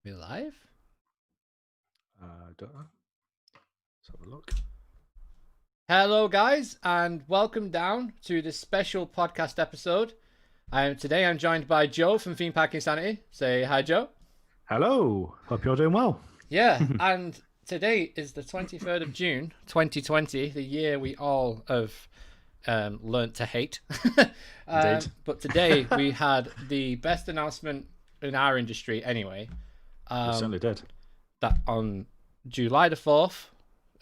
We live? Don't know. Let's have a look. Hello, guys, and welcome down to this special podcast episode. Today I'm joined by Joe from Theme Park Insanity. Say hi, Joe. Hello. Hope you're doing well. Yeah, and today is the 23rd of June, 2020, the year we all have learnt to hate. Indeed. But today we had the best announcement in our industry, anyway. We certainly did. That on July the 4th,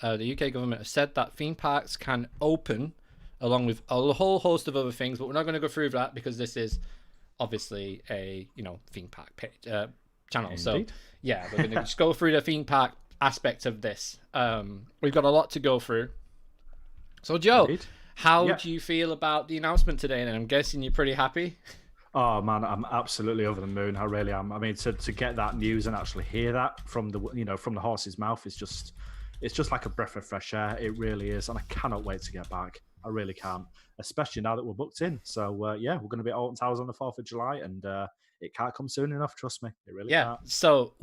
the UK government has said that theme parks can open along with a whole host of other things, but we're not going to go through that because this is obviously a theme park page, channel. Indeed. So yeah, we're going to just go through the theme park aspect of this. We've got a lot to go through. So Joe, Indeed. how do you feel about the announcement today? And I'm guessing you're pretty happy. Oh man, I'm absolutely over the moon. I really am. I mean, to get that news and actually hear that from the horse's mouth is just like a breath of fresh air. It really is, and I cannot wait to get back. I really can't, especially now that we're booked in. So yeah, we're going to be at Alton Towers on the 4th of July, and it can't come soon enough. Trust me, it really Yeah, can't. so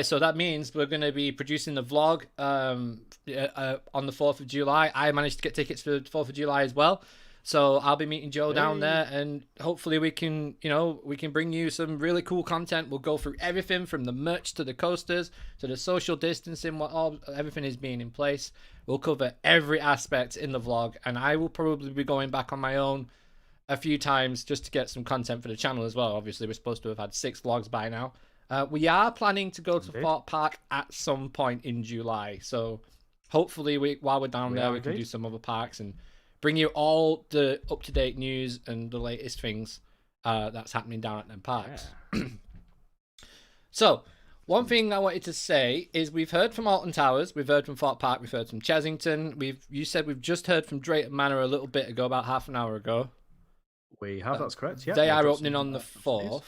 so that means we're going to be producing the vlog on the 4th of July. I managed to get tickets for the 4th of July as well. So I'll be meeting Joe down there, and hopefully we can bring you some really cool content. We'll go through everything from the merch to the coasters to the social distancing, everything is being in place. We'll cover every aspect in the vlog, and I will probably be going back on my own a few times just to get some content for the channel as well. Obviously, we're supposed to have had 6 vlogs by now. We are planning to go to Fort Park at some point in July, so hopefully while we're down there we can do some other parks and bring you all the up-to-date news and the latest things that's happening down at them parks. Yeah. So, one thing I wanted to say is we've heard from Alton Towers, we've heard from Fort Park, we've heard from Chesington. You said we've just heard from Drayton Manor a little bit ago, about half an hour ago. We have, that's correct. Yeah, they are opening on the 4th.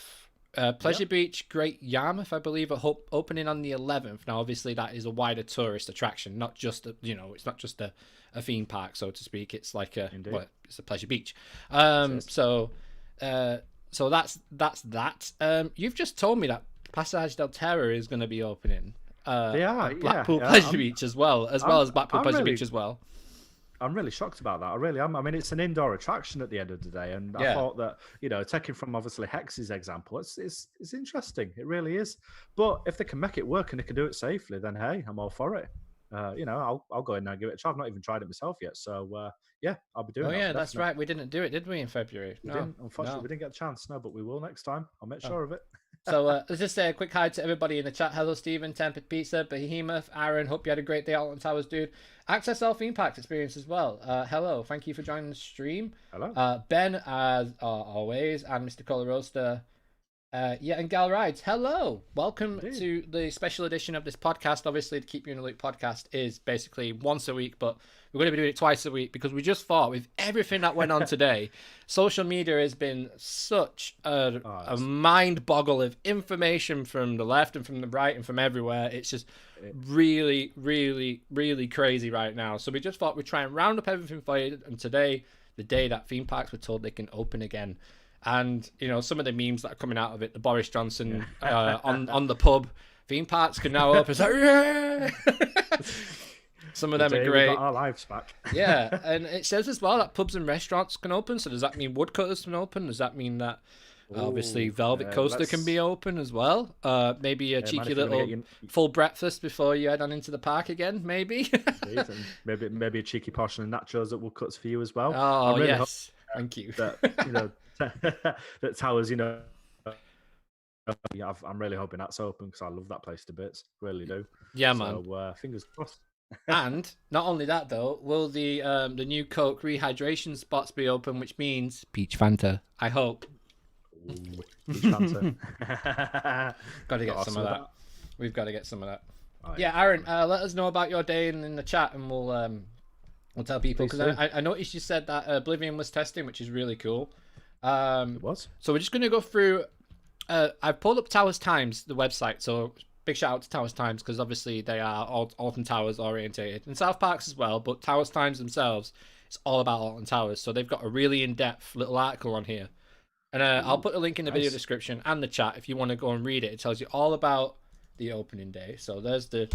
Pleasure Beach, Great Yarmouth, I believe, are opening on the 11th. Now, obviously, that is a wider tourist attraction, not just it's not just a theme park, so to speak. It's like it's a Pleasure Beach. So that's that. You've just told me that Passage del Terra is going to be opening. They are, Blackpool Pleasure Beach as well as Blackpool Pleasure Beach as well. I'm really shocked about that. I really am. I mean, it's an indoor attraction at the end of the day, and I thought that taking from obviously Hex's example, it's interesting. It really is. But if they can make it work and they can do it safely, then hey, I'm all for it. I'll go in there and give it a try. I've not even tried it myself yet, so yeah, I'll be doing. Oh yeah, that's right. We didn't do it, did we, in February? No, unfortunately, we didn't get a chance. No, but we will next time. I'll make sure of it. So let's just say a quick hi to everybody in the chat. Hello, Stephen, Tempered Pizza, Behemoth, Aaron. Hope you had a great day at Alton Towers, dude. Access All Theme Parks experience as well. Hello, thank you for joining the stream. Hello. Ben, as always, and Mr. Cola Roaster. And Gal Rides. Hello, welcome to the special edition of this podcast. Obviously, the Keep You in the Loop podcast is basically once a week, but we're going to be doing it twice a week because we just thought with everything that went on today, social media has been such a mind boggle of information from the left and from the right and from everywhere. It's just really, really, really crazy right now. So we just thought we'd try and round up everything for you. And today, the day that theme parks were told they can open again. And some of the memes that are coming out of it, the Boris Johnson on the pub, theme parks can now open. It's like, yeah! Some of them are great. We got our lives back. Yeah, and it says as well that pubs and restaurants can open. So does that mean woodcutters can open? Does that mean that obviously Velvet Coaster can be open as well? Maybe a cheeky little full breakfast before you head on into the park again, maybe. maybe a cheeky portion of nachos at Woodcuts for you as well. Oh, really yes. Thank you. That, that Towers, yeah, I'm really hoping that's open because I love that place to bits. Really do. Yeah, man. So fingers crossed. And not only that, though, will the new Coke rehydration spots be open, which means peach Fanta. I hope. Ooh, peach Fanta. Got to get some of that. We've got to get some of that. Oh, yeah, Aaron, let us know about your day in the chat, and we'll tell people because I noticed you said that Oblivion was testing, which is really cool. It was. So we're just going to go through. I've pulled up Towers Times, the website. So big shout out to Towers Times because obviously they are Alton Towers orientated and South Parks as well. But Towers Times themselves, it's all about Alton Towers. So they've got a really in-depth little article on here, and I'll put a link in the video description and the chat if you want to go and read it. It tells you all about the opening day. So there's the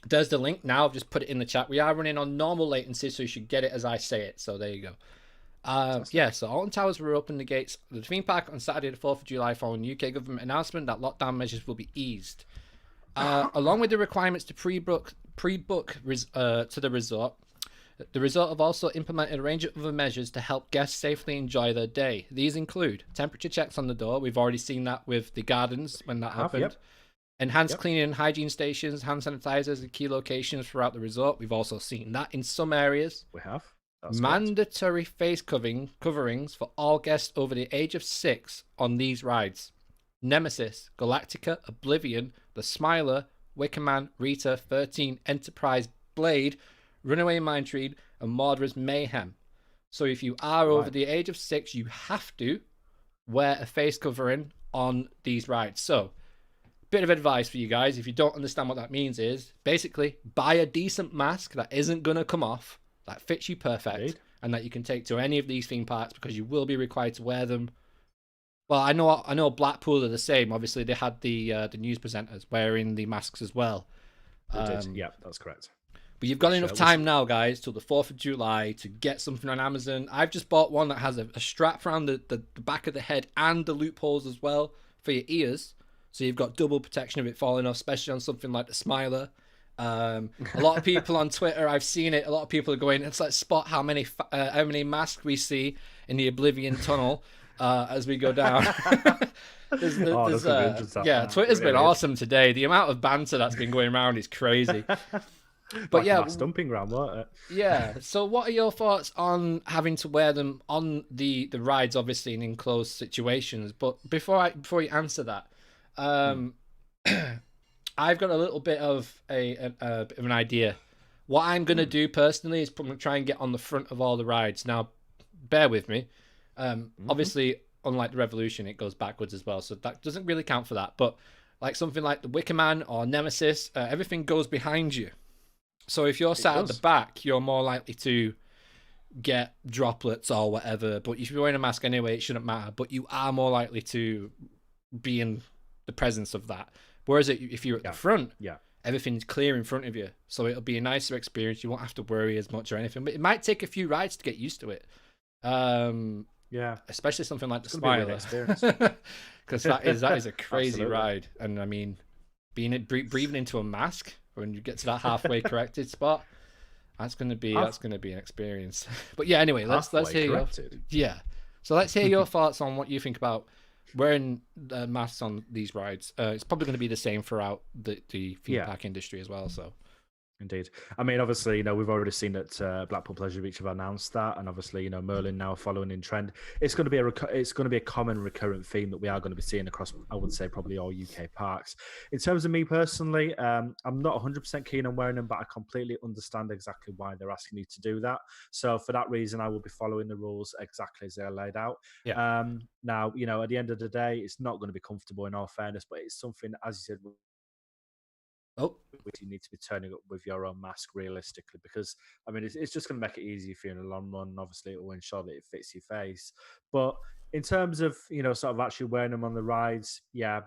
there's the link now. I've just put it in the chat. We are running on normal latency, so you should get it as I say it. So there you go. Yeah, so Alton Towers will open the gates of the theme park on Saturday the 4th of July following UK government announcement that lockdown measures will be eased. Along with the requirements to pre-book to the resort, the resort have also implemented a range of other measures to help guests safely enjoy their day. These include temperature checks on the door. We've already seen that with the gardens when that happened. Yep. Enhanced cleaning and hygiene stations, hand sanitizers at key locations throughout the resort. We've also seen that in some areas. We have. That's mandatory face coverings for all guests over the age of 6 on these rides. Nemesis, Galactica, Oblivion, The Smiler, Wicker Man, Rita, 13, Enterprise, Blade, Runaway Mine Train, and Murderer's Mayhem. So if you are over the age of 6, you have to wear a face covering on these rides. So, bit of advice for you guys, if you don't understand what that means, is basically buy a decent mask that isn't going to come off, that fits you perfect, and that you can take to any of these theme parks, because you will be required to wear them. Well, I know Blackpool are the same. Obviously, they had the news presenters wearing the masks as well. Yeah, that's correct. But you've got enough time now, guys, till the 4th of July to get something on Amazon. I've just bought one that has a strap around the back of the head and the loopholes as well for your ears. So you've got double protection of it falling off, especially on something like the Smiler. A lot of people on Twitter, I've seen it, a lot of people are going, let's spot how many masks we see in the Oblivion tunnel as we go down. Twitter's been awesome today. The amount of banter that's been going around is crazy. But like stumping ground, wasn't it? Yeah. So what are your thoughts on having to wear them on the rides, obviously in enclosed situations? But before you answer that, I've got a little bit of an idea. What I'm going to do personally is probably try and get on the front of all the rides. Now, bear with me. Obviously, unlike the Revolution, it goes backwards as well, so that doesn't really count for that. But like something like the Wicker Man or Nemesis, everything goes behind you. So if you're sat at the back, you're more likely to get droplets or whatever. But if you're wearing a mask anyway, it shouldn't matter. But you are more likely to be in the presence of that. Whereas if you're at the front, everything's clear in front of you. So it'll be a nicer experience. You won't have to worry as much or anything. But it might take a few rides to get used to it. Especially something like the Smiler. Because that is a crazy ride. And I mean, breathing into a mask when you get to that halfway corrected spot, that's gonna be an experience. But yeah, anyway, let's hear So let's hear your thoughts on what you think about wearing masks on these rides. It's probably going to be the same throughout the theme park industry as well. So. Indeed. I mean, obviously, we've already seen that Blackpool Pleasure Beach have announced that, and obviously, Merlin now following in trend. It's going to be a common recurrent theme that we are going to be seeing across, I would say, probably all UK parks. In terms of me personally, I'm not 100% keen on wearing them, but I completely understand exactly why they're asking you to do that. So for that reason, I will be following the rules exactly as they're laid out. Yeah. Now, at the end of the day, it's not going to be comfortable in all fairness, but it's something, as you said, which you need to be turning up with your own mask realistically, because I mean it's just going to make it easier for you in the long run. Obviously, it will ensure that it fits your face. But in terms of sort of actually wearing them on the rides, I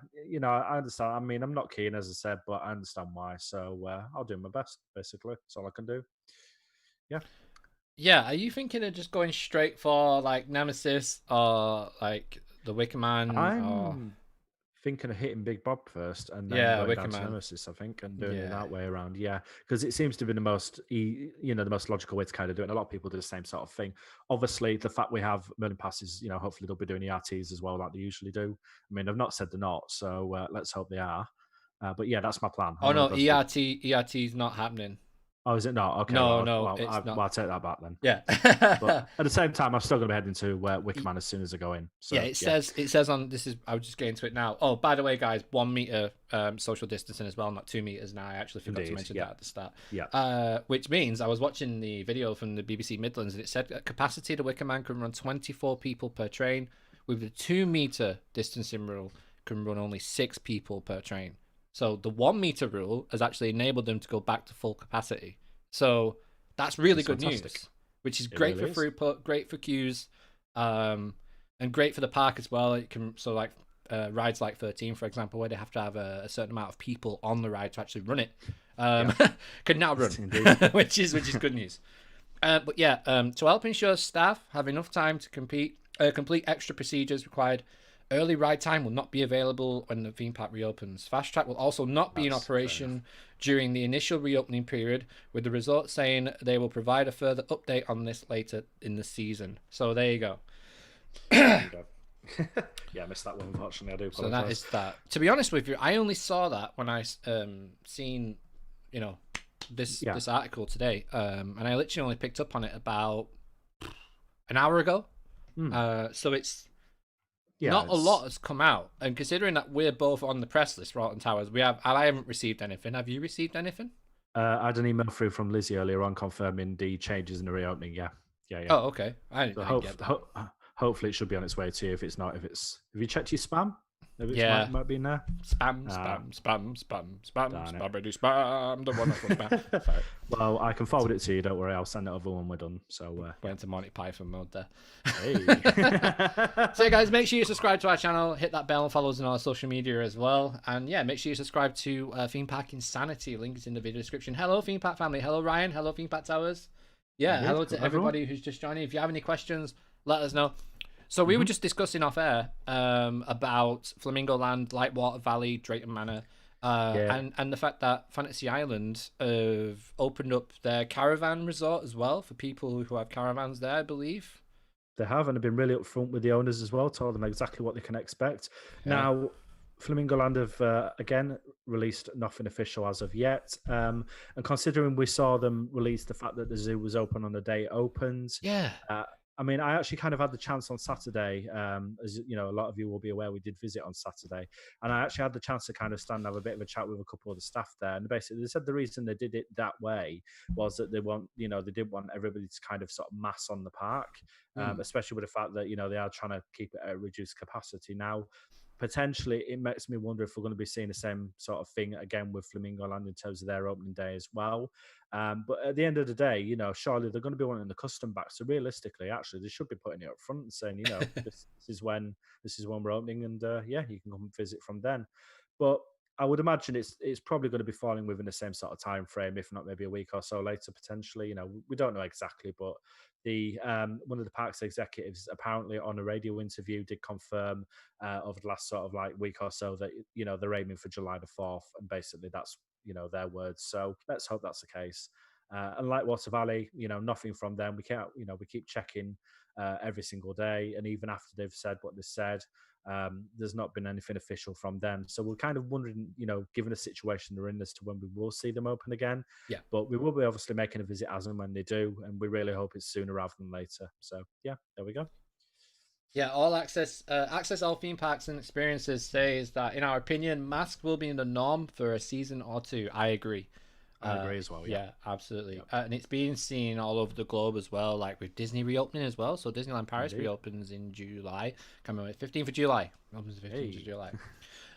understand. I mean, I'm not keen, as I said, but I understand why. So I'll do my best. Basically, that's all I can do. Yeah. Are you thinking of just going straight for like Nemesis or like the Wicker Man? Thinking of hitting Big Bob first and then going down to Nemesis, I think, and doing it that way around. Yeah, because it seems to be the most, the most logical way to kind of do it. And a lot of people do the same sort of thing. Obviously, the fact we have Merlin passes, hopefully they'll be doing ERTs as well, like they usually do. I mean, I've not said they're not, so let's hope they are. But yeah, that's my plan. Oh no, ERT is not happening. Oh, is it not? Okay. No, I'll take that back then. Yeah. But at the same time, I'm still going to be heading to Wicker Man as soon as I go in. So, it says on this is. I was just getting to it now. Oh, by the way, guys, 1 meter social distancing as well, not 2 meters now. I actually forgot to mention that at the start. Yeah. Which means I was watching the video from the BBC Midlands, and it said at capacity the Wicker Man can run 24 people per train. With the 2 meter distancing rule, can run only 6 people per train. So the 1 meter rule has actually enabled them to go back to full capacity. So that's really good news, which is great for throughput, great for queues, and great for the park as well. It can rides like 13, for example, where they have to have a certain amount of people on the ride to actually run it, can now run, which is good news. But yeah, to help ensure staff have enough time to complete extra procedures required, early ride time will not be available when the theme park reopens. Fast track will also not be in operation during the initial reopening period, with the resort saying they will provide a further update on this later in the season. So there you go. Yeah, I missed that one, unfortunately. I do apologize. So that is that. To be honest with you, I only saw that when I seen, this article today, and I literally only picked up on it about an hour ago. So it's not a lot has come out, and considering that we're both on the press list for Alton Towers, I haven't received anything. Have you received anything? I had an email through from Lizzie earlier on confirming the changes in the reopening. Yeah. Oh, okay. I didn't get that. Hopefully, it should be on its way to you. If it's not, have you checked your spam? Maybe might be in there. Spam. The one for spam. Sorry. Well, I can forward it to you. Don't worry. I'll send it over when we're done. So went into Monty Python mode there. Hey. So guys, make sure you subscribe to our channel, hit that bell, and follow us on our social media as well. And yeah, make sure you subscribe to Theme Park Insanity. Link is in the video description. Hello, Theme Park family. Hello, Ryan. Hello, Theme Park Towers. Yeah, hello to everybody who's just joining. If you have any questions, let us know. So we were just discussing off air about Flamingo Land, Lightwater Valley, Drayton Manor, and the fact that Fantasy Island have opened up their caravan resort as well for people who have caravans there, I believe. They have, and have been really upfront with the owners as well, told them exactly what they can expect. Yeah. Now, Flamingo Land have, again, released nothing official as of yet. And considering we saw them release the fact that the zoo was open on the day it opened. Yeah. I mean, I actually kind of had the chance on Saturday, as you know, a lot of you will be aware, we did visit on Saturday, and I actually had the chance to kind of stand and have a bit of a chat with a couple of the staff there. And basically, they said the reason they did it that way was that they didn't want everybody to kind of sort of mass on the park, especially with the fact that, they are trying to keep it at a reduced capacity. Now, potentially, it makes me wonder if we're going to be seeing the same sort of thing again with Flamingo Land in terms of their opening day as well. But at the end of the day, surely they're going to be wanting the custom back. So realistically, actually, they should be putting it up front and saying, this is when we're opening, and you can come and visit from then. But I would imagine it's probably going to be falling within the same sort of time frame, if not maybe a week or so later potentially. We don't know exactly, but the one of the park's executives apparently on a radio interview did confirm over the last sort of like week or so that they're aiming for July the 4th, and basically that's their words. So let's hope that's the case. And Lightwater Valley, nothing from them. We can't, we keep checking every single day, and even after they've said what they said, there's not been anything official from them. So we're kind of wondering, given the situation they're in, as to when we will see them open again. Yeah. But we will be obviously making a visit as and when they do, and we really hope it's sooner rather than later. So yeah, there we go. Yeah, all access all theme parks and experiences says that, in our opinion, masks will be the norm for a season or two. I agree. I agree as well. Yeah, absolutely. Yep. And it's being seen all over the globe as well, like with Disney reopening as well. So Disneyland Paris reopens in July. Coming with 15th of July. Opens the 15th of July.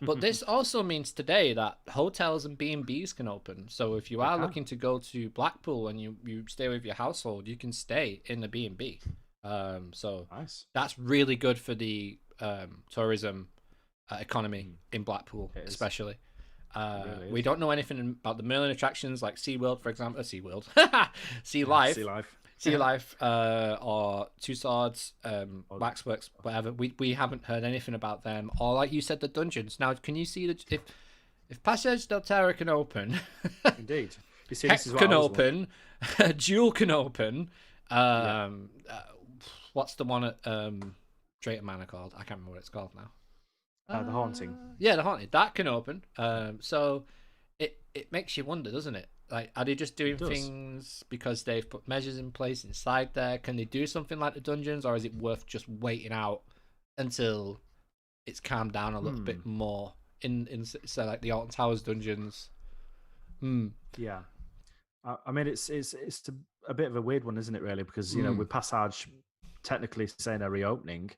But this also means today that hotels and B&Bs can open. So if you are looking to go to Blackpool and you stay with your household, you can stay in the B&B. So nice. That's really good for the tourism economy in Blackpool, especially. Really we don't know anything about the Merlin attractions like SeaWorld, for example. Sea Life, or Two Swords, Waxworks, whatever. We haven't heard anything about them. Or like you said, the dungeons. Now, can you see that if Passage del Terra can open, indeed, you see, Hex can open, Jewel can open. What's the one at Drayton Manor called? I can't remember what it's called now. The Haunting. Yeah, the Haunted. That can open. So it makes you wonder, doesn't it? Like, are they just doing things because they've put measures in place inside there? Can they do something like the dungeons, or is it worth just waiting out until it's calmed down a little bit more in so like the Alton Towers dungeons? Yeah. I mean, it's a bit of a weird one, isn't it, really? Because, with Passage technically saying they're reopening,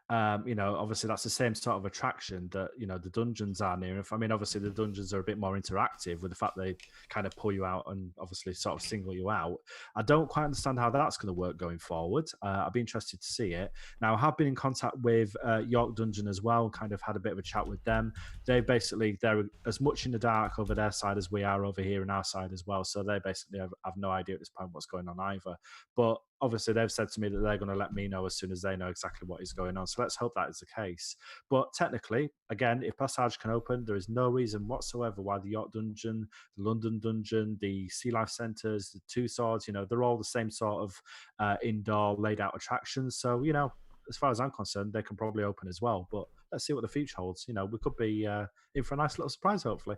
Obviously that's the same sort of attraction that the dungeons are near. I mean, obviously the dungeons are a bit more interactive with the fact they kind of pull you out and obviously sort of single you out. I don't quite understand how that's going to work going forward. I'd be interested to see it. Now, I have been in contact with York Dungeon as well. Kind of had a bit of a chat with them. They're as much in the dark over their side as we are over here in our side as well. So they basically have no idea at this point what's going on either. But obviously they've said to me that they're going to let me know as soon as they know exactly what is going on. So let's hope that is the case. But technically, again, if Passage can open, there is no reason whatsoever why the York Dungeon, the London Dungeon, the Sea Life Centres, the Two Swords, they're all the same sort of indoor laid out attractions. So, as far as I'm concerned, they can probably open as well. But let's see what the future holds. We could be in for a nice little surprise, hopefully.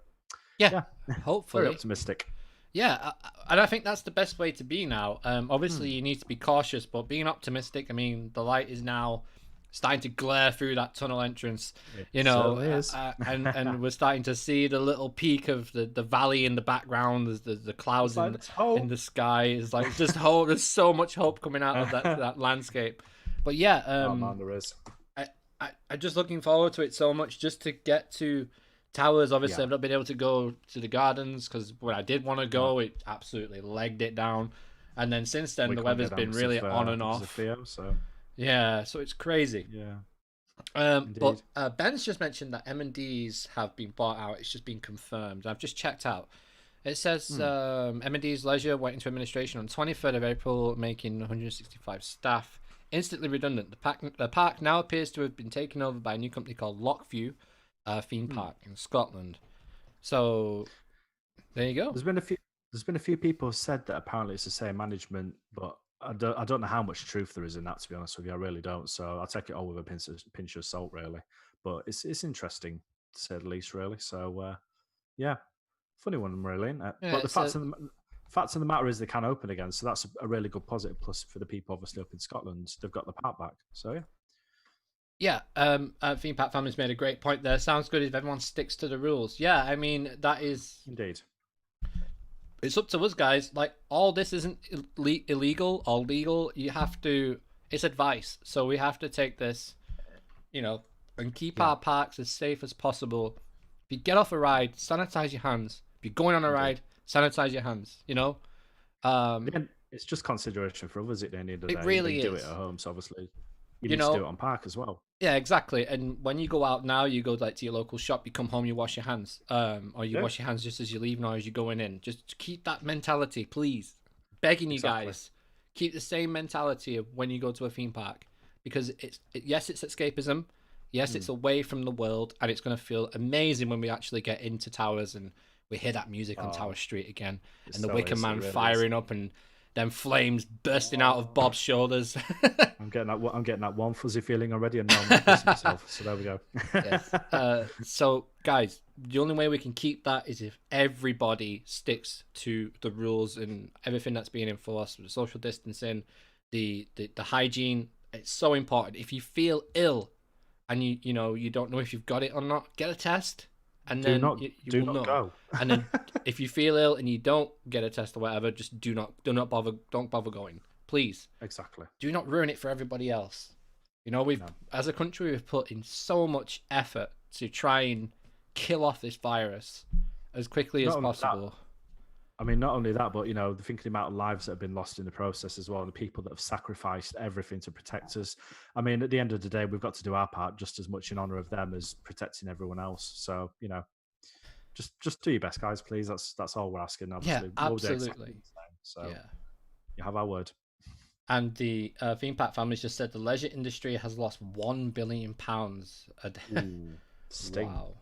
Yeah, hopefully. Very optimistic. Yeah, and I think that's the best way to be now. Obviously, you need to be cautious, but being optimistic. I mean, the light is now starting to glare through that tunnel entrance, and we're starting to see the little peak of the valley in the background. There's the clouds in the sky. It's like just hope. There's so much hope coming out of that landscape. But yeah, oh man, there is. I'm just looking forward to it so much, just to get to Towers. Obviously, I've not been able to go to the gardens because when I did want to go, it absolutely legged it down. And then since then, the weather's been really on and off. Theo, so. Yeah, so it's crazy. Yeah. But Ben's just mentioned that M&Ds have been bought out. It's just been confirmed. I've just checked out. It says M&D's Leisure went into administration on 23rd of April, making 165 staff instantly redundant. The park now appears to have been taken over by a new company called Lockview theme park in Scotland. So there you go. There's been a few people said that apparently it's the same management, but I don't know how much truth there is in that, to be honest with you. I really don't. So I'll take it all with a pinch of salt, really. But it's interesting, to say the least, really. So yeah, funny one, really. Isn't it? Yeah, but the fact of the matter is they can open again, so that's a really good positive plus for the people obviously up in Scotland. They've got the park back, so yeah. Yeah, Theme Park Family's made a great point there. Sounds good if everyone sticks to the rules. Yeah, I mean, that is... Indeed. It's up to us, guys. Like, all this isn't illegal or legal. You have to... It's advice. So we have to take this, and keep our parks as safe as possible. If you get off a ride, sanitize your hands. If you're going on a ride, sanitize your hands, Again, it's just consideration for others at the end of the day. It really is. Do it at home, so obviously you need to do it on park as well. Yeah, exactly. And when you go out now, you go to your local shop, you come home, you wash your hands, or you wash your hands just as you're leaving or as you're going in. Just keep that mentality, please. Begging you guys, keep the same mentality of when you go to a theme park, because yes, it's escapism. Yes, it's away from the world, and it's going to feel amazing when we actually get into Towers and we hear that music on Tower Street again, and the Wicker Man firing up and then flames bursting out of Bob's shoulders. I'm getting that warm fuzzy feeling already, and now I'm pissing myself. So there we go. Yes. So guys, the only way we can keep that is if everybody sticks to the rules and everything that's being enforced, the social distancing, the hygiene. It's so important. If you feel ill and you don't know if you've got it or not, get a test. And then you will not go. And then if you feel ill and you don't get a test or whatever, just don't bother going, please. Exactly. Do not ruin it for everybody else. As a country, we've put in so much effort to try and kill off this virus as quickly as possible. I mean, not only that, but think of the amount of lives that have been lost in the process as well, and the people that have sacrificed everything to protect us. I mean, at the end of the day, we've got to do our part just as much in honor of them as protecting everyone else. So, just do your best, guys, please. That's all we're asking. Obviously. Yeah, absolutely. So, you have our word. And the theme park families just said the leisure industry has lost £1 billion a day. Ooh, sting. Wow.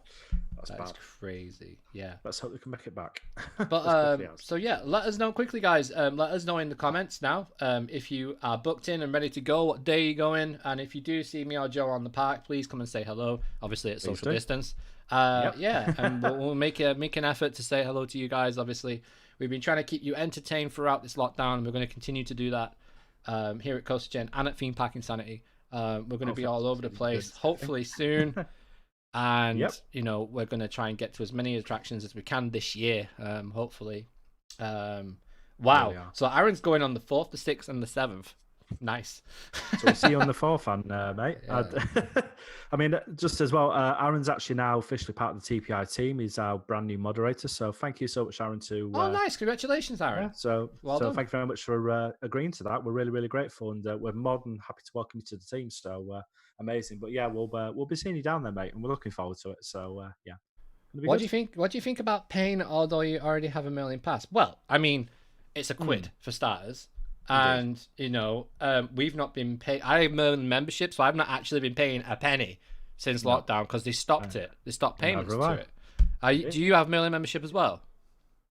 That's crazy. Yeah. Let's hope we can make it back. But so yeah, let us know quickly, guys. Let us know in the comments now if you are booked in and ready to go, what day you're going, and if you do see me or Joe on the park, please come and say hello. Obviously at social distance. Yeah, and we'll make an effort to say hello to you guys. Obviously, we've been trying to keep you entertained throughout this lockdown, and we're going to continue to do that here at CoasterGen and at Theme Park Insanity. We're going to be all over the place, hopefully soon. And we're going to try and get to as many attractions as we can this year, hopefully. Wow. So Aaron's going on the 4th, the 6th, and the 7th. Nice. So we'll see you on the 4th, and mate. Yeah. I mean, just as well, Aaron's actually now officially part of the TPI team. He's our brand new moderator. So thank you so much, Aaron. Oh, nice. Congratulations, Aaron. Yeah, so Well done. thank you very much for agreeing to that. We're really, really grateful, and we're more than happy to welcome you to the team. So amazing. But yeah, we'll be seeing you down there, mate, and we're looking forward to it. So yeah, gonna be What good. do you think? What do you think about paying, although you already have a Merlin pass? Well, I mean, it's a quid for starters, and we've not been paid. I have Merlin membership, so I've not actually been paying a penny since lockdown because they stopped it. They stopped payments to it. Do you have Merlin membership as well?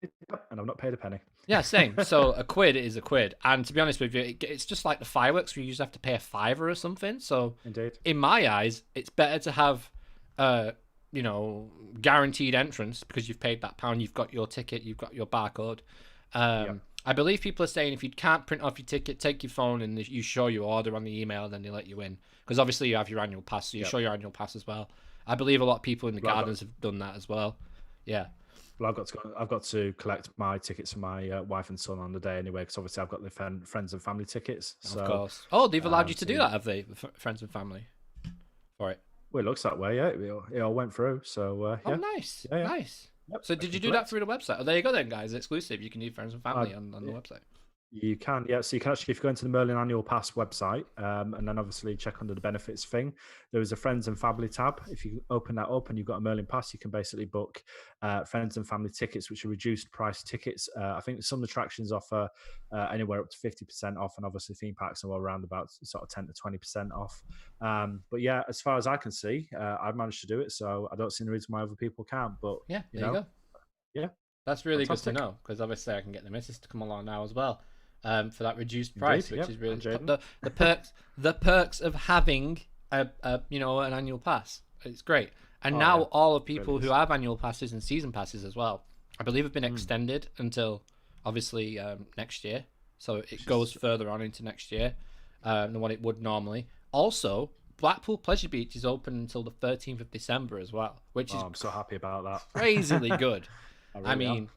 Yep, and I've not paid a penny. Yeah, same. So a quid is a quid, and to be honest with you, it's just like the fireworks. Where you just have to pay a fiver or something. So, Indeed, in my eyes, it's better to have, guaranteed entrance because you've paid that pound. You've got your ticket. You've got your barcode. I believe people are saying if you can't print off your ticket, take your phone and you show your order on the email, then they let you in. Because obviously you have your annual pass, so you show your annual pass as well. I believe a lot of people in the gardens have done that as well. Yeah. Well, I've got to collect my tickets for my wife and son on the day anyway, because obviously I've got the friends and family tickets. So, of course. Oh, they've allowed you to do that, have they? Friends and family for it. Well, it looks that way. Yeah, it all went through. So yeah. Oh, nice, nice. Yep, so did you do that through the website? Oh, there you go then, guys. Exclusive. You can do friends and family on the website. You can, yeah. So you can actually, if you go into the Merlin Annual Pass website, and then obviously check under the benefits thing, there is a friends and family tab. If you open that up and you've got a Merlin Pass, you can basically book friends and family tickets, which are reduced price tickets. I think some attractions offer anywhere up to 50% off, and obviously theme parks are around about sort of 10 to 20% off. But yeah, as far as I can see, I've managed to do it, so I don't see any reason why other people can't. But yeah, there you go. Yeah, that's really good to know, because obviously I can get the missus to come along now as well. For that reduced price, which is really the perks of having an annual pass. It's great, and now all of people who have annual passes and season passes as well, I believe, have been extended until obviously next year. So it goes further on into next year than what it would normally. Also, Blackpool Pleasure Beach is open until the 13th of December as well, which is I'm so happy about that. Crazily good. I mean.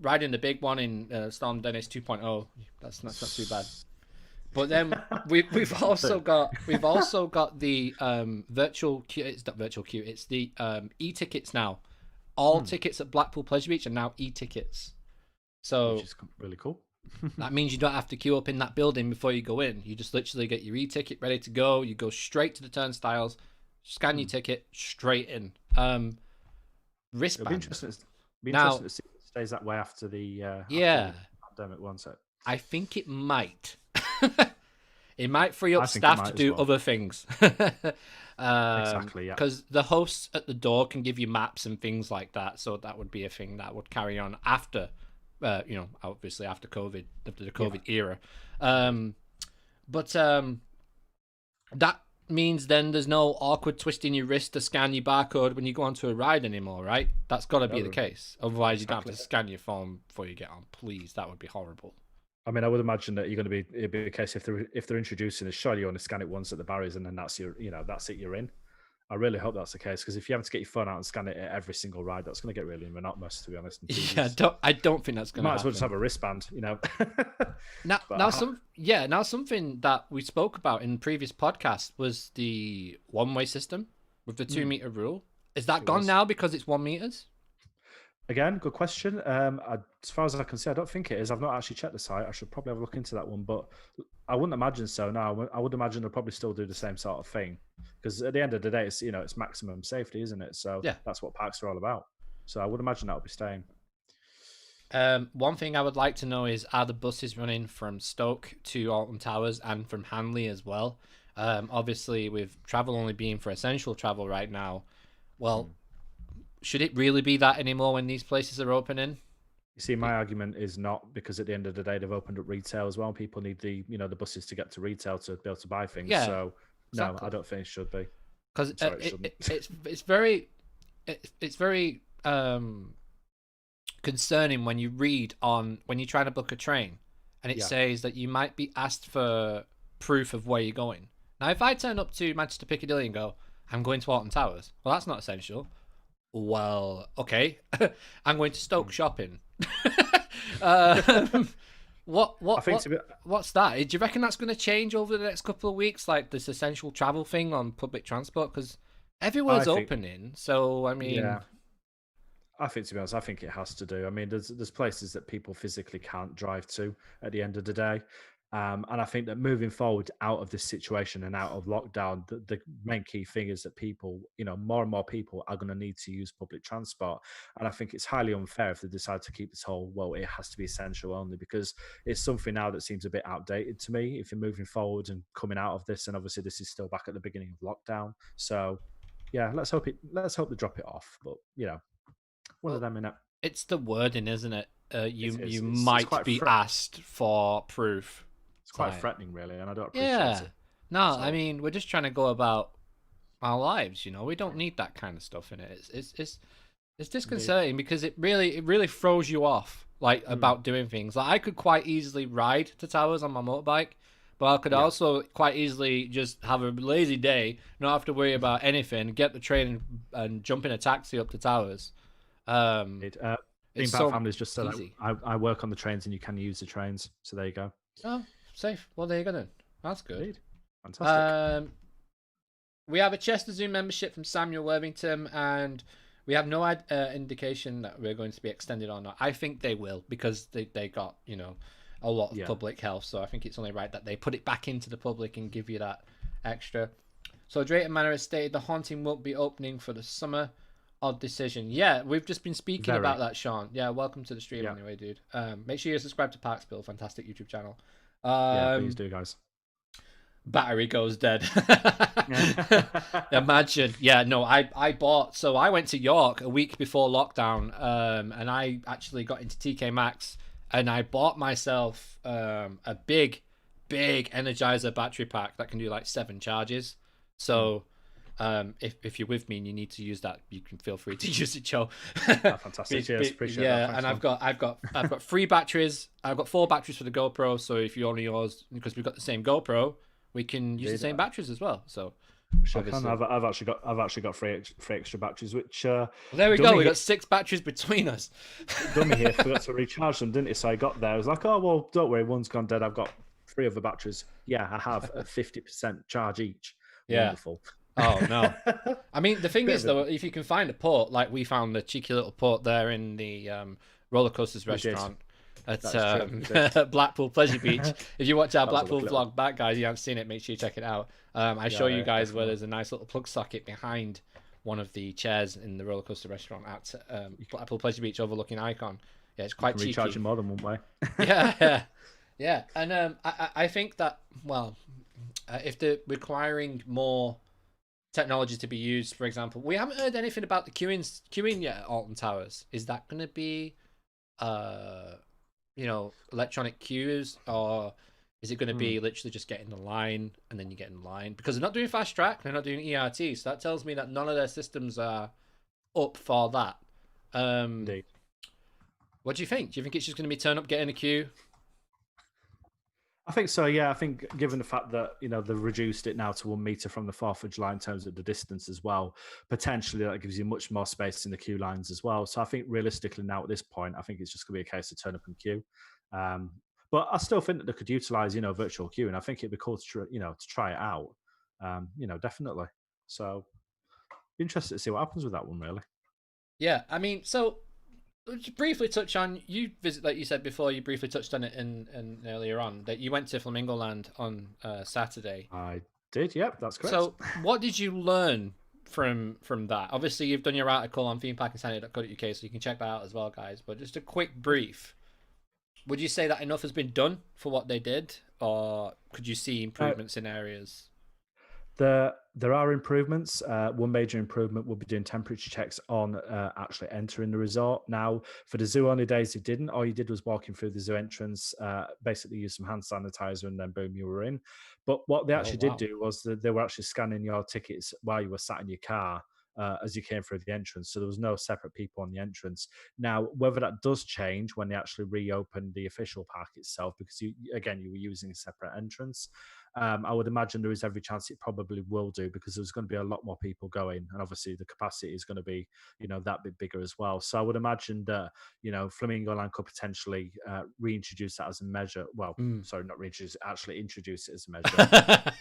Riding the big one in Storm Dennis 2.0, that's not too bad. But then we've also got the virtual queue. It's not virtual queue. It's the e-tickets now. All tickets at Blackpool Pleasure Beach are now e-tickets. So which is really cool. That means you don't have to queue up in that building before you go in. You just literally get your e-ticket ready to go. You go straight to the turnstiles, scan your ticket, straight in. Wristband. It'll be interesting to see. Stays that way after the pandemic, won't it? I think it might. It might free up staff to do other things. Exactly, yeah. Because the hosts at the door can give you maps and things like that, so that would be a thing that would carry on after, obviously after COVID, after the COVID era. But that means then there's no awkward twisting your wrist to scan your barcode when you go onto a ride anymore, right? That's got to be the case. Otherwise, you don't have to scan your phone before you get on. Please, that would be horrible. I mean, I would imagine that it'd be the case if they're introducing a surely you want to scan it once at the barriers and then that's that's it, you're in. I really hope that's the case, because if you have to get your phone out and scan it at every single ride, that's going to get really monotonous, to be honest. Yeah, I don't think that's going to happen. Might as well just have a wristband, Now something that we spoke about in previous podcasts was the one-way system with the 2 meter rule. Is that gone now because it's 1 meters? Again, good question. As far as I can see, I don't think it is. I've not actually checked the site. I should probably have a look into that one, but I wouldn't imagine so. No, I would imagine they'll probably still do the same sort of thing, because at the end of the day, it's it's maximum safety, isn't it? So that's what parks are all about. So I would imagine that will be staying. One thing I would like to know is, are the buses running from Stoke to Alton Towers and from Hanley as well? Obviously, with travel only being for essential travel right now, should it really be that anymore when these places are opening? You see, my argument is not, because at the end of the day, they've opened up retail as well. People need the the buses to get to retail to be able to buy things. Yeah, so exactly. No, I don't think it should be. Because it's very concerning when you read when you're trying to book a train and it says that you might be asked for proof of where you're going. Now, if I turn up to Manchester Piccadilly and go, I'm going to Alton Towers, well, that's not essential. Well, okay, I'm going to Stoke shopping. What I what think what to be, what's that? Do you reckon that's going to change over the next couple of weeks, like this essential travel thing on public transport? Because I everywhere's think, opening, so I mean, yeah. I think, to be honest, I think it has to do. I mean, there's places that people physically can't drive to at the end of the day, and I think that moving forward out of this situation and out of lockdown, the main key thing is that people, more and more people are going to need to use public transport, and I think it's highly unfair if they decide to keep this whole well, it has to be essential only because it's something now that seems a bit outdated to me. If you're moving forward and coming out of this, and obviously this is still back at the beginning of lockdown, so yeah, let's hope they drop it off, but one of well, them in it. it's the wording, isn't it? It You is. It's might quite be asked for proof. it's It's quite like, threatening, really, and I don't appreciate yeah, it. no, I So mean, we're just trying to go about our lives. We don't need that kind of stuff in it. It's indeed, disconcerting because it really throws you off, like mm, about doing things. Like I could quite easily ride to towers on my motorbike, but I could yeah, also quite easily just have a lazy day, not have to worry about anything, get the train and jump in a taxi up to towers. Um, indeed. it's Being part so families just so that easy. I work on the trains and you can use the trains. So there you go. Oh, safe. Well, there you go then. That's good. Indeed, fantastic. Um, we have a Chester Zoom membership from Samuel Worthington, and we have no indication that we're going to be extended or not. I think they will because they got a lot of Yeah, public health, so I think it's only right that they put it back into the public and give you that extra. So Drayton Manor has stated the haunting won't be opening for the summer. Odd decision. Yeah, we've just been speaking very. about that, Sean. Yeah, welcome to the stream Yeah, anyway, dude. Make sure you subscribe to Parks Bill, fantastic YouTube channel. yeah. Please Um, do, guys. battery goes dead. Imagine. Yeah, no, I bought, so I went to York a week before lockdown, and I actually got into TK Maxx and I bought myself a big Energizer battery pack that can do like 7 charges. Hmm. So if you're with me and you need to use that, you can feel free to use it, Joe. Oh, fantastic. Cheers. Appreciate that. Yeah, Thanks, and man. I've got 3 batteries. I've got 4 batteries for the GoPro. So if you only yours, because we've got the same GoPro, we can use the Indeed. same batteries as well. So Sure can. obviously, I've actually got three extra batteries, which well, there we go. dummy We here, got 6 batteries between us. dummy here forgot to recharge them, didn't he? So I got there. I was like, oh well, don't worry, one's gone dead. I've got 3 other batteries. Yeah, I have a 50% charge each. Yeah. Wonderful. Oh no. I mean, the thing Bit is of a, though, if you can find a port, like we found the cheeky little port there in the roller coasters we did. restaurant at That is true. We did. Blackpool Pleasure Beach. If you watch our That was a Blackpool lovely little. vlog back, guys, you haven't seen it, make sure you check it out. I show you Yeah, guys where definitely. there's a nice little plug socket behind one of the chairs in the roller coaster restaurant at Blackpool Pleasure Beach overlooking Icon. Yeah, it's You quite can recharge cheeky. in more than one way. Yeah, yeah, yeah. And I think that, well, if they're requiring more technology to be used, for example, we haven't heard anything about the queuing yet at Alton Towers. Is that going to be uh electronic queues, or is it going to Hmm, be literally just get in the line and then you get in line? Because they're not doing fast track, they're not doing ERT, so that tells me that none of their systems are up for that. um indeed. what do you think? Do you think it's just going to be turn up, get in a queue? I think so. Yeah, I think given the fact that they've reduced it now to 1 meter from the 4th of July in terms of the distance as well, potentially that gives you much more space in the queue lines as well. So I think realistically now at this point, I think it's just going to be a case of turn up and queue. Um, but I still think that they could utilize virtual queuing. I think it'd be cool to try it out. Definitely. So interested to see what happens with that one. Really. Yeah, I mean, so to briefly touch on, you visit, like you said before, you briefly touched on it in earlier on that you went to Flamingo Land on Saturday. I did. Yep, that's correct. So what did you learn from that? Obviously, you've done your article on themeparkinsanity.co.uk, so you can check that out as well, guys. But just a quick brief. Would you say that enough has been done for what they did, or could you see Uh, improvements in areas? there are improvements. One major improvement will be doing temperature checks on actually entering the resort. Now, for the zoo only days, it didn't. All you did was walking through the zoo entrance, basically use some hand sanitizer, and then boom, you were in. But what they Oh actually did wow. do was that they were actually scanning your tickets while you were sat in your car. As you came through the entrance, so there was no separate people on the entrance. Now, whether that does change when they actually reopen the official park itself, because you were using a separate entrance, I would imagine there is every chance it probably will do, because there's going to be a lot more people going, and obviously the capacity is going to be, that bit bigger as well. So I would imagine that, Flamingo Land could potentially reintroduce that as a measure. Well, sorry, not reintroduce, actually introduce it as a measure.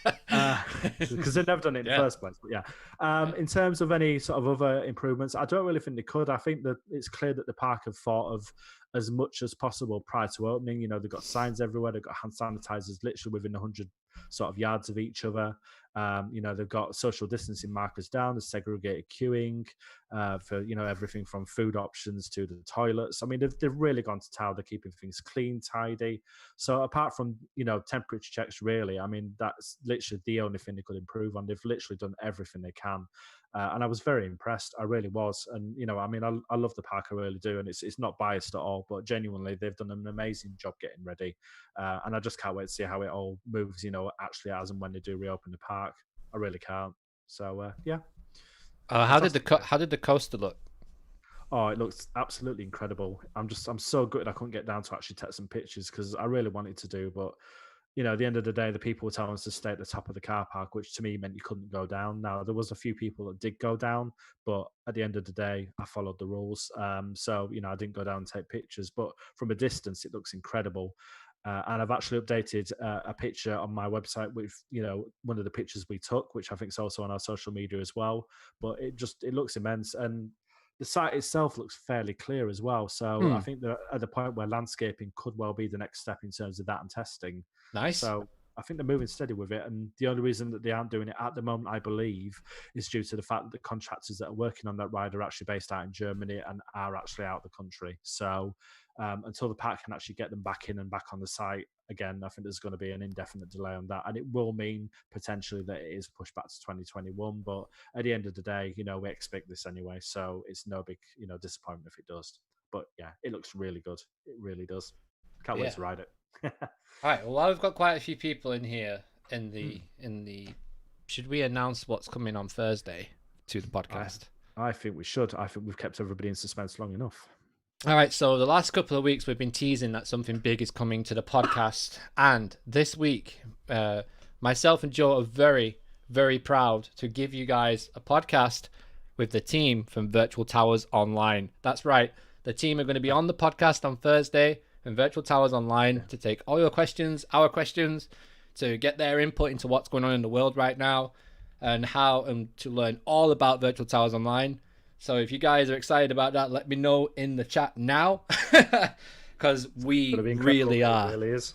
Because they've never done it in the first place. But in terms of any sort of other improvements, I don't really think they could. I think that it's clear that the park have thought of as much as possible prior to opening. They've got signs everywhere. They've got hand sanitizers literally within 100 sort of yards of each other. They've got social distancing markers down, the segregated queuing for, everything from food options to the toilets. I mean, they've really gone to town. They're keeping things clean, tidy. So apart from, temperature checks, really, I mean, that's literally the only thing they could improve on. They've literally done everything they can. And I was very impressed. I really was. And, I love the park. I really do. And it's not biased at all, but genuinely, they've done an amazing job getting ready. And I just can't wait to see how it all moves, actually as and when they do reopen the park. I really can't. So, yeah. How did the coaster look? Oh, it looks absolutely incredible. I'm so good I couldn't get down to actually take some pictures, because I really wanted to do, but at the end of the day, the people were telling us to stay at the top of the car park, which to me meant you couldn't go down. Now, there was a few people that did go down, but at the end of the day, I followed the rules. So, I didn't go down and take pictures, but from a distance, it looks incredible. And I've actually updated a picture on my website with, one of the pictures we took, which I think is also on our social media as well. But it looks immense. And the site itself looks fairly clear as well. So I think they're at the point where landscaping could well be the next step in terms of that and testing. Nice. So I think they're moving steady with it. And the only reason that they aren't doing it at the moment, I believe, is due to the fact that the contractors that are working on that ride are actually based out in Germany and are actually out of the country. So until the park can actually get them back in and back on the site again, I think there's going to be an indefinite delay on that. And it will mean potentially that it is pushed back to 2021. But at the end of the day, we expect this anyway. So it's no big, disappointment if it does. But yeah, it looks really good. It really does. Can't wait to ride it. All right. Well, we've got quite a few people in here in the. Should we announce what's coming on Thursday to the podcast? I think we should. I think we've kept everybody in suspense long enough. All right. So the last couple of weeks we've been teasing that something big is coming to the podcast, and this week, myself and Joe are very, very proud to give you guys a podcast with the team from Virtual Towers Online. That's right. The team are going to be on the podcast on Thursday and Virtual Towers Online to take all your questions, our questions, to get their input into what's going on in the world right now and to learn all about Virtual Towers Online. So if you guys are excited about that, let me know in the chat now, because we really are. It really is.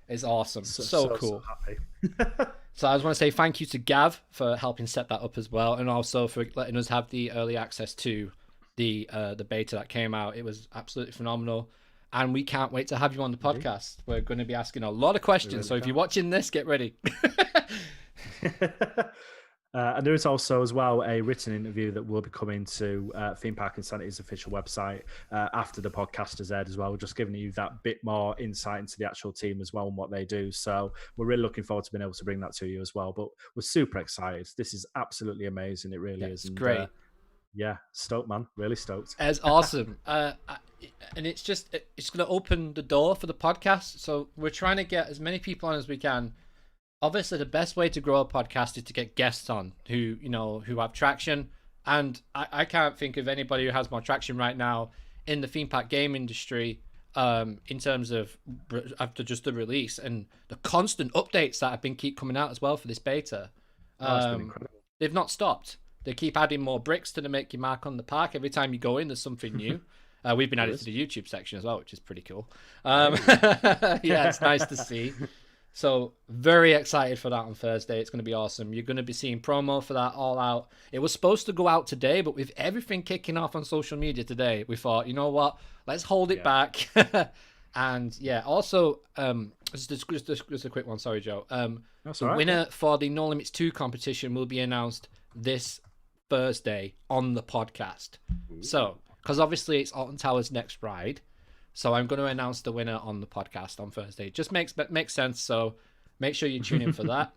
It's awesome. So cool. So happy. So I just want to say thank you to Gav for helping set that up as well, and also for letting us have the early access to the beta that came out. It was absolutely phenomenal. And we can't wait to have you on the podcast. We're going to be asking a lot of questions. Really so if you're watching this, get ready. And there is also as well a written interview that will be coming to Theme Park Insanity's official website after the podcast has aired as well. We're just giving you that bit more insight into the actual team as well and what they do. So we're really looking forward to being able to bring that to you as well. But we're super excited. This is absolutely amazing. It really is. It's great. Yeah, stoked, man. Really stoked. It's awesome. And it's going to open the door for the podcast. So we're trying to get as many people on as we can. Obviously, the best way to grow a podcast is to get guests on who have traction. And I can't think of anybody who has more traction right now in the theme park game industry in terms of after just the release and the constant updates that have been keep coming out as well for this beta. It's been incredible. They've not stopped. They keep adding more bricks to the make your mark on the park. Every time you go in, there's something new. We've been added to the YouTube section as well, which is pretty cool. Yeah, it's nice to see. So very excited for that on Thursday. It's going to be awesome. You're going to be seeing promo for that all out. It was supposed to go out today, but with everything kicking off on social media today, we thought, you know what? Let's hold it back. And yeah, also, just a quick one. Sorry, Joe. The winner for the No Limits 2 competition will be announced this Thursday on the podcast. Ooh. So, because obviously it's Alton Towers' next ride. So I'm going to announce the winner on the podcast on Thursday. It just makes sense. So make sure you tune in for that.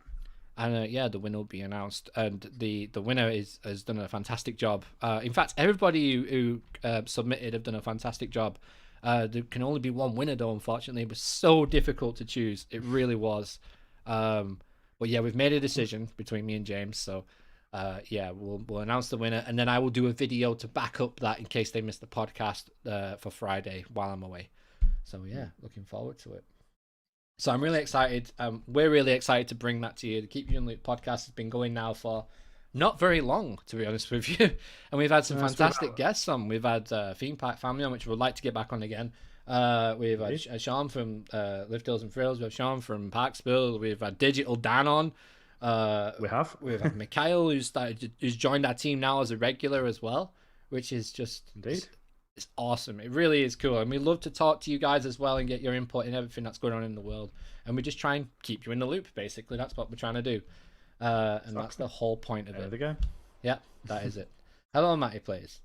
And yeah, the winner will be announced. And the winner has done a fantastic job. In fact, everybody who submitted have done a fantastic job. There can only be one winner though, unfortunately. It was so difficult to choose. It really was. But yeah, we've made a decision between me and James. So yeah, we'll announce the winner, and then I will do a video to back up that in case they miss the podcast for Friday while I'm away. So yeah, looking forward to it. So I'm really excited. We're really excited to bring that to you. The Keep You in Loop podcast has been going now for not very long, to be honest with you. And we've had some fantastic guests on. We've had Theme Park Family on, which we'd like to get back on again. We've had Sean from Lift Hills and Frills. We have Sean from Parksville. We've had Digital Dan on. We've had Mikhail, who's joined our team now as a regular as well, which is just it's awesome. It really is cool, and we love to talk to you guys as well and get your input in everything that's going on in the world. And we just try and keep you in the loop. Basically, that's what we're trying to do, and that's the whole point of it. There we go. Yeah, that is it. Hello, Matty Plays.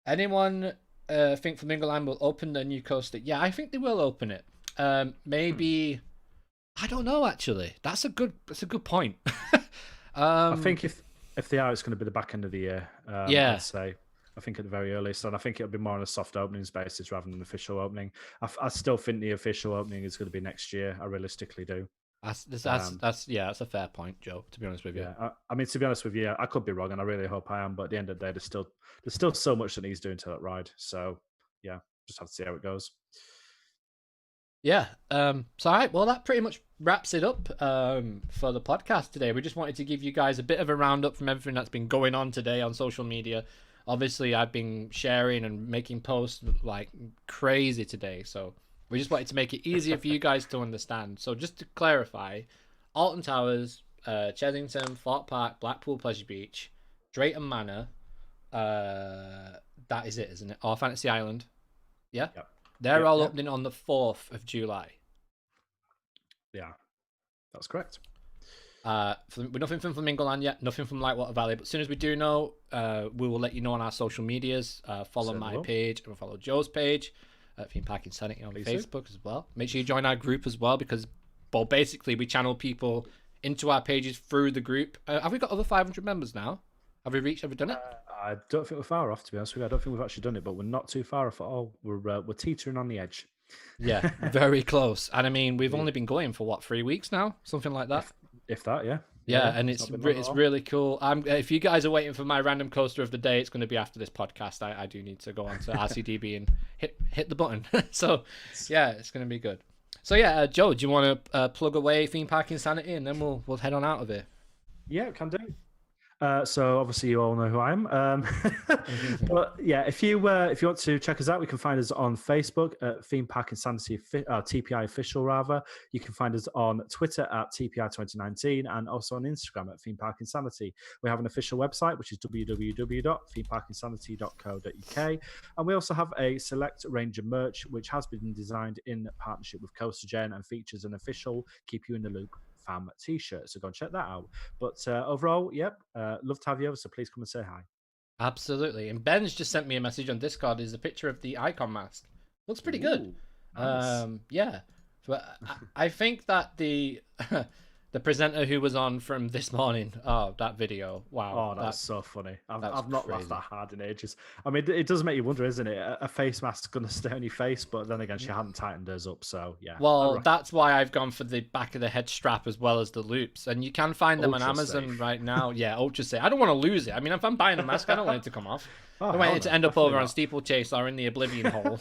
Anyone think Flamingo Land will open the new coaster? Yeah, I think they will open it. Maybe. I don't know. Actually, that's a good point. I think if they are, it's going to be the back end of the year. Yeah. I'd say. I think at the very earliest, and I think it'll be more on a soft opening basis rather than an official opening. I still think the official opening is going to be next year. I realistically do. That's a fair point, Joe. To be honest with you, I mean, to be honest with you, I could be wrong, and I really hope I am. But at the end of the day, there's still so much that needs doing to that ride. So yeah, just have to see how it goes. Yeah. So all right. Well, that pretty much wraps it up for the podcast today. We just wanted to give you guys a bit of a roundup from everything that's been going on today on social media. Obviously, I've been sharing and making posts like crazy today, so we just wanted to make it easier for you guys to understand. So just to clarify, Alton Towers, Chesington, Fort Park, Blackpool Pleasure Beach, Drayton Manor, that is it, isn't it? Or Fantasy Island. Yeah? Yep. They're all opening on the 4th of July. Yeah, that's correct. Nothing from Flamingo Land yet, nothing from Lightwater Valley, but as soon as we do know, we will let you know on our social medias. Follow my page and follow Joe's page at Theme Park Insanity on Facebook as well. Make sure you join our group as well, because basically we channel people into our pages through the group. Have we got over 500 members now? Have we done it? I don't think we're far off, to be honest with you. I don't think we've actually done it, but we're not too far off at all. We're teetering on the edge. Yeah, very close. And I mean, we've only been going for 3 weeks now, something like that. If that, yeah. Yeah, and it's really cool. If you guys are waiting for my random coaster of the day, it's going to be after this podcast. I do need to go on to RCDB and hit the button. So, yeah, it's going to be good. So, yeah, Joe, do you want to plug away Theme Park Insanity, and then we'll head on out of here? Yeah, can do. So obviously you all know who I am. But yeah, if you want to check us out, we can find us on Facebook at Theme Park Insanity, TPI Official rather. You can find us on Twitter at TPI 2019 and also on Instagram at Theme Park Insanity. We have an official website, which is www.themeparkinsanity.co.uk. And we also have a select range of merch, which has been designed in partnership with CoasterGen and features an official Keep You in the Loop fam t-shirt, so go and check that out. But overall, love to have you over, so please come and say hi. Absolutely. And Ben's just sent me a message on Discord. Is a picture of the icon mask. Looks pretty good. Nice. Yeah, but I think that the presenter who was on from this morning, that video, wow. Oh, that's so funny. I've not laughed that hard in ages. I mean, it does make you wonder, isn't it? A face mask's going to stay on your face, but then again, she hadn't tightened hers up, so yeah. Well, that's why I've gone for the back of the head strap as well as the loops, and you can find them on Amazon right now. Yeah, Ultra Safe. I don't want to lose it. I mean, if I'm buying a mask, I don't want it to come off. I don't want it to end up over on Steeplechase or in the Oblivion hole.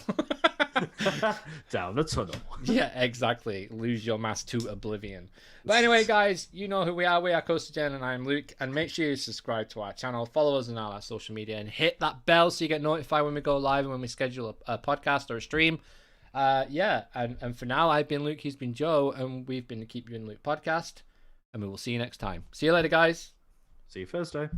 Down the tunnel. Yeah, exactly. Lose your mask to oblivion. But anyway, guys, you know who we are. We are CoasterGen, and I'm Luke. And make sure you subscribe to our channel, follow us on all our social media, and hit that bell so you get notified when we go live and when we schedule a podcast or a stream. And for now, I've been Luke, he's been Joe, and we've been the Keep You in Loop podcast. And we will see you next time. See you later, guys. See you Thursday.